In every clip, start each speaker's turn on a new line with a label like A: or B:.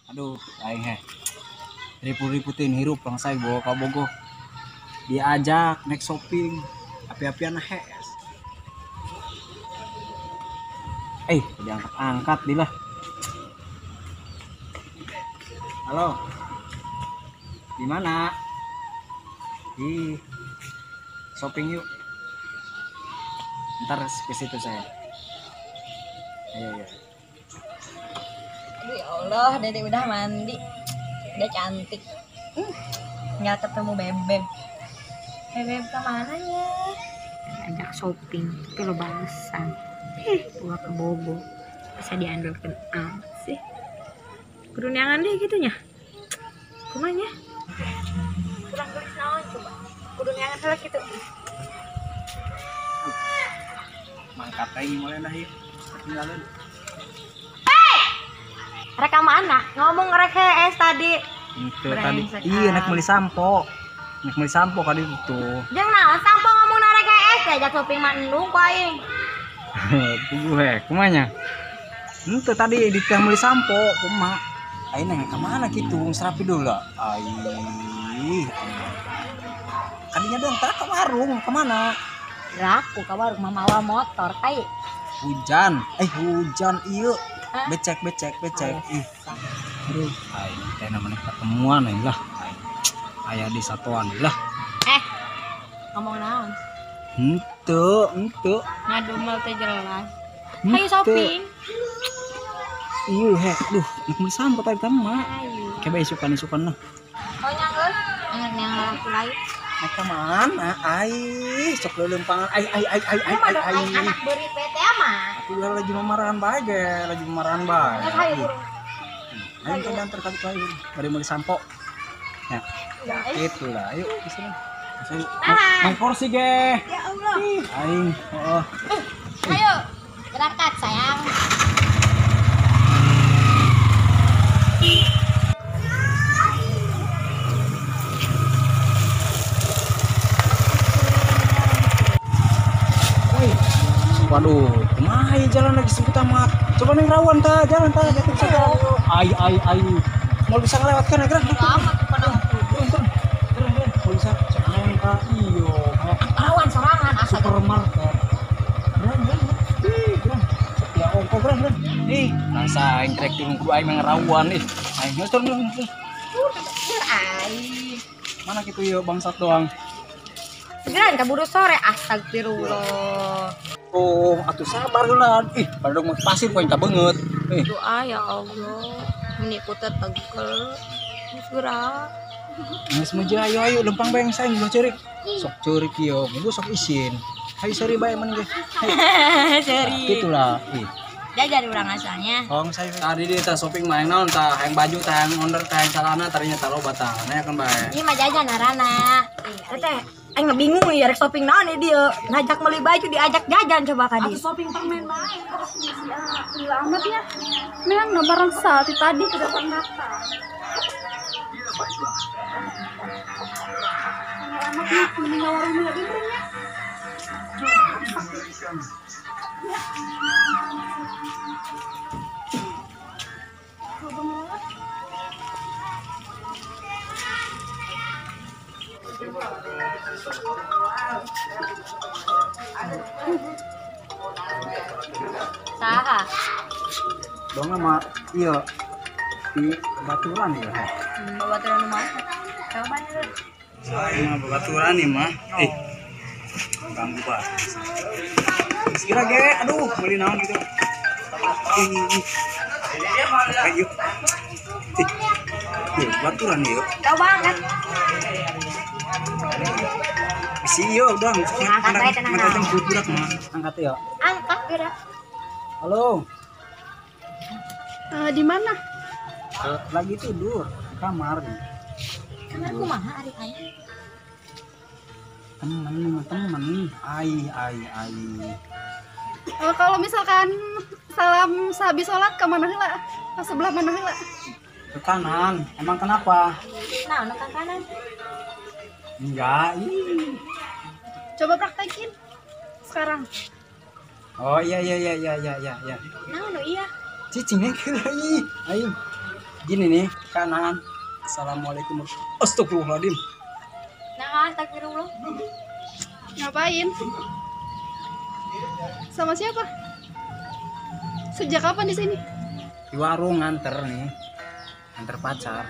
A: Aduh, aing ribut-ributin hirup bang saya bawa ka Bogo. Diajak naik shopping, api-apian hes. Diangkat-angkat dilah. Halo. Di mana? Di shopping yuk. Ntar ke situ saya. Ayo.
B: Aduh ya Allah, Dede udah mandi. Udah cantik. Nggak ketemu Bebek. Bebek kemana ya? Ajak shopping, tapi lo balasan. Gua ke Bobo. Bisa diandalkan amat sih. Keduniangan deh gitunya. Kumanya? Kurang gelis naon coba. Keduniangan salah gitu.
A: Mangkat aing mulai dah yuk. Tinggalin.
B: Reka mana? Ngomong rekes tadi.
A: Itu tadi. Iya, naik beli sampo. Naik beli sampo kali itu.
B: Jangan naon sampo ngomong na rekes ajak shopping mah endung ku aing.
A: Gue, kumanya? Itu tadi di teh beli sampo, kuma. Aing nanya kemana gitu? Serapi dulu lah. Kadinya dong, tak ke warung, kemana?
B: Raku ke warung mamawa motor kai.
A: Hujan, iya. Becek. Aduh, aing teh namanya ketemuan aing lah. Aya di satuan lah.
B: Ngomong naon?
A: Henteu.
B: Ngadumel teh jelas. Ayo shopping.
A: Iya, aduh, nak beli sampo tadi kan mah.
B: Ayo.
A: Coba isukan lah.
B: Oh nyanggeus? Yang laki lain.
A: Naik ke mana? Sok lelempangan.
B: Anak beri PT mah.
A: Aku udah lagi memarahan bae ge, lagi memarahan bae.
B: Ayo.
A: Ayo kita antar kali lagi. Bari mau sampo. Ya. Itulah, ayo di sana. Main kursi ge.
B: Ya Allah.
A: Aing,
B: Ayo. Berangkat sayang.
A: Waduh, kumaha jalan lagi sebut amat. Coba neng rawan ta, jalan ta, jatuh saja. Ayo. Mau bisa ngelewatkan gerak.
B: Amat pada
A: Turun. Mau bisa neng ka iyo.
B: rawan sorangan asa
A: Supermarket. Gerak. Ya ongko gerak. Nasa aing trek turun kudu aing ngerawan Aing turun. Mana gitu ya bangsat doang.
B: Segeran kaburu sore astagfirullah.
A: Oh, atuh sabar heula. Pada mau pasir poin banget.
B: Doa ya Allah. Menipu tegel. Segera.
A: Geus meja ayo lempang bae saya ulah ceurik. Sok ceurik ieu, minggu sok isin. Hai sorry bae men ge.
B: Sorry.
A: Itulah.
B: Jajan urang asalnya.
A: Saya tadi di tas shopping mah yang naon tah, yang baju tah, yang onder tah, yang celana tadinya taruh batang. Nya kan bae.
B: Ieu mah jajan arana. Teh aing bingung ya rek shopping naon dia. Ngajak beli baju diajak jajan coba ka dia.
C: Shopping permen main terus gila amat ya. Memang no barang saat tadi ke depan mata. Anaknya meninggal warung minyak imrennya.
B: Saha?
A: Dong mah iya di baturan ya.
B: Baturan rumah. Coba nih.
A: Mah baturan nih mah. Ganggu banget. Kira ge, aduh, beli naon gitu. Ayo. Baturan yuk.
B: Tahu banget.
A: Bisi yo udah,
B: Angkat bae tenang.
A: angkat budak mah. Angkat ya.
B: Angkat gerak.
A: Halo.
C: Di mana?
A: Lagi tidur di kamar.
B: Kenapa kumaha ari aya?
A: Temen. Ai.
C: Kalau misalkan salam sabi sholat ke mana heula? Ke sebelah mana heula?
A: Ke kanan. Emang kenapa?
B: Nah, ono kang kanan.
A: Enggak.
C: Coba praktekin sekarang.
A: Oh iya.
B: Nah, ono iya.
A: Cicingnya kira aing. Gini nih, kanan. Assalamualaikum. Astagfirullahaladzim.
B: Nah, astagfirullah.
C: Ngapain? Sama siapa? Sejak kapan di sini?
A: Di warung nganter nih. Nganter pacar.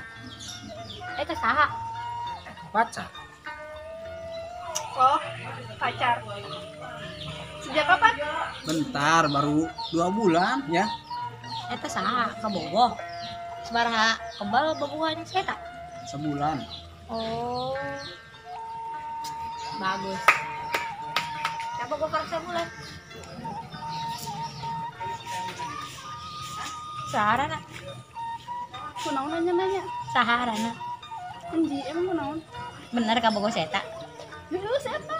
B: Itu saha.
A: Pacar.
C: Oh, pacar. Sejak kapan?
A: Bentar, baru 2 bulan ya.
B: Itu saha kabogoh. Sabaraha kebal babuhan saya tak.
A: Sebulan.
B: Oh. Bagus. Siapa gue per sebulan? Saharana.
C: Kunaon nanya-nanya.
B: Saharana.
C: Anji, emang kunaon?
B: Bener kabogoh saya tak.
C: Dulu siapa?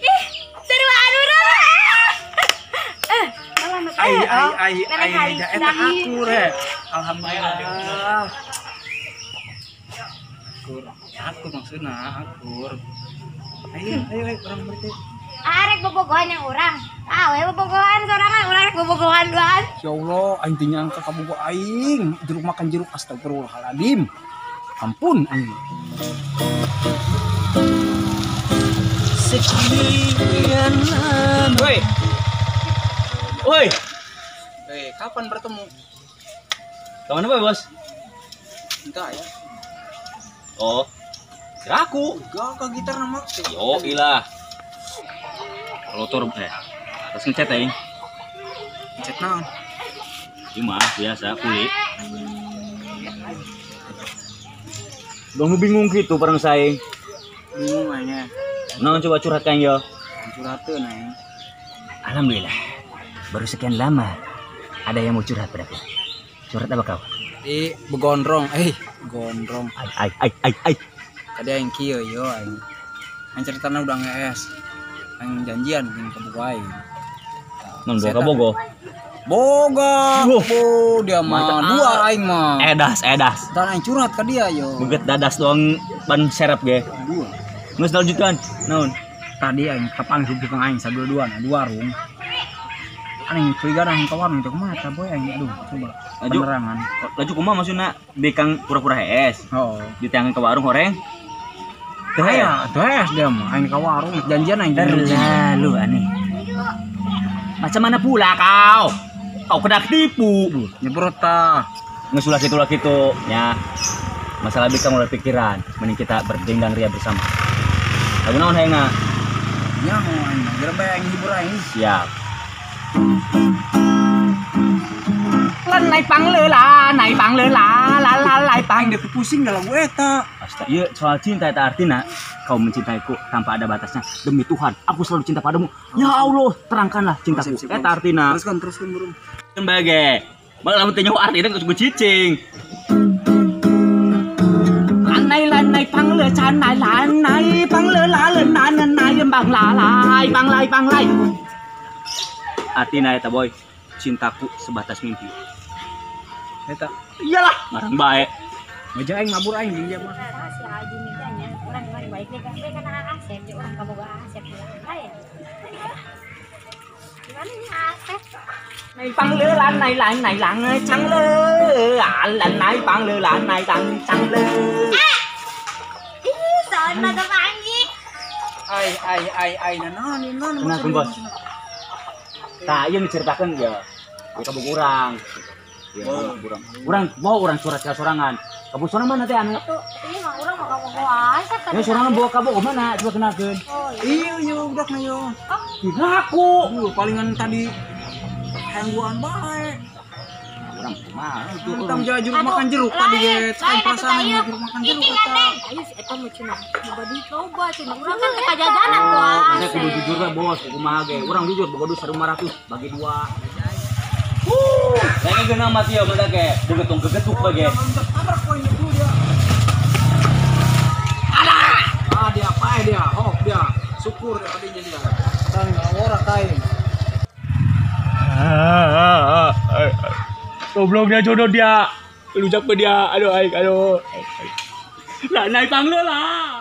B: Ih, seru anu
C: Malah anak
B: Nenek kali.
A: enak aku re. Alhamdulillah. Aku maksudnya akur. Ayo orang berarti.
B: Arek bobogohan yang orang. We bobogohan sorangan orang rek bobogohan doan.
A: Ya Allah, aing teu nyangka kamu gua aing. Jeruk makan jeruk, astagfirullahaladzim. Ampun aing. Sekian lama.
D: Woi,
A: Kapan bertemu?
D: kemana boy bos?
A: Entah ya.
D: Oh, kira aku.
A: Gak gitar nama.
D: Yo ilah. Lotor terus ngechat ya.
A: Chat naon?
D: Cuma biasa kulit. Dong bingung gitu bareng saya.
A: Bingung aja.
D: Nah coba curhat kan yo.
A: Curhateun aing.
D: Alhamdulillah. Baru sekian lama ada yang mau curhat padaku. Curhat apa kau?
A: Di begondrong, gondrong.
D: Ai.
A: Tadi aing kieu yo aing. Aing ceritana udah ngees. Aing janjian bikin kebuai.
D: Non boga bogo.
A: Boga.
D: Wuh.
A: Dia mah
D: Mantap.
A: dua aing mah.
D: Edas.
A: Dan aing curhat ke dia yo.
D: Beget dadas doang ban serap ge.
A: Dua.
D: Ngus lanjutkan. Naon?
A: Tadi aing kapan hubung aing sadua-duaan di warung. Aing curiga dah ke warung itu mata boy aing aduh coba.
D: Laju.
A: Penerangan.
D: Laju kumaha maksudna di kang pura-pura HS.
A: Oh.
D: Di tangan ke warung horeng. Teu
A: Aya, teu dia mah aing ke warung janjian aing
D: Terlalu aneh. Macam mana pula kau? Kau kena tipu.
A: nyebrot tah.
D: Ngesulah gitu ya. Masalah bisa mulai pikiran. Mending kita berdendang ria bersama. Lagu naon henga?
A: Nyaho aing mah geura bae aing hibur aing.
D: Siap. Naik pangleula,
A: Aing udah pusing dalam gue eta.
D: Astaga, iya soal cinta itu artinya kau mencintaiku tanpa ada batasnya. Demi Tuhan, aku selalu cinta padamu. Ya Allah, terangkanlah cintaku. Itu artinya.
A: Teruskan burung.
D: Sebagai malah lamun teu nyaho artinya geus cicing. Lanai pangle canai lanai pangle lanai banglai. Artinya eta boy, cintaku sebatas mimpi.
A: Eta.
D: Iyalah, marang bae.
A: Ngajak aing ngabur aing jeung dia mah.
B: Si Haji niganya orang baik deh kan Asep dia orang kabogoh Asep ya. Gimana nih Asep?
D: Này băng lửa lan này lặng trắng lơ lần này băng lửa lan này lặng trắng lơ.
B: Ih, soal mata panggil.
A: Ai naon.
D: Kenapa bos? Tak iya menceritakan ya. Kita kurang. Ya, kurang surat sorangan. Kamu sorangan mana teh anu?
B: Ini mah orang mau kabogoh Asep.
D: Ya sorangan bawa kamu ke mana? Coba kenalkeun.
A: Iya udah na yo.
D: Ngaku.
A: Palingan tadi hangguan bae.
D: Orang mah
A: Tentang jeruk makan jeruk tadi ge. Kan perasaan jeruk makan jeruk eta.
B: Ayo si eta mah cenah. Coba cenah. Urang kan teh kajajanan ku
D: Saya
B: Asep.
D: kudu jujur we bos, kumaha ge. Urang jujur boga duit 1.500 bagi 2. Saya geuna mati ya mata ge. Gegetung bage.
A: Tabrak poin itu dia. Dia apa dia? Oh dia. Syukur ya tadinya dia. Dan ngawora kain.
D: Goblok dia jodoh dia. Lu jak dia. Aduh. Lah naik pangleula.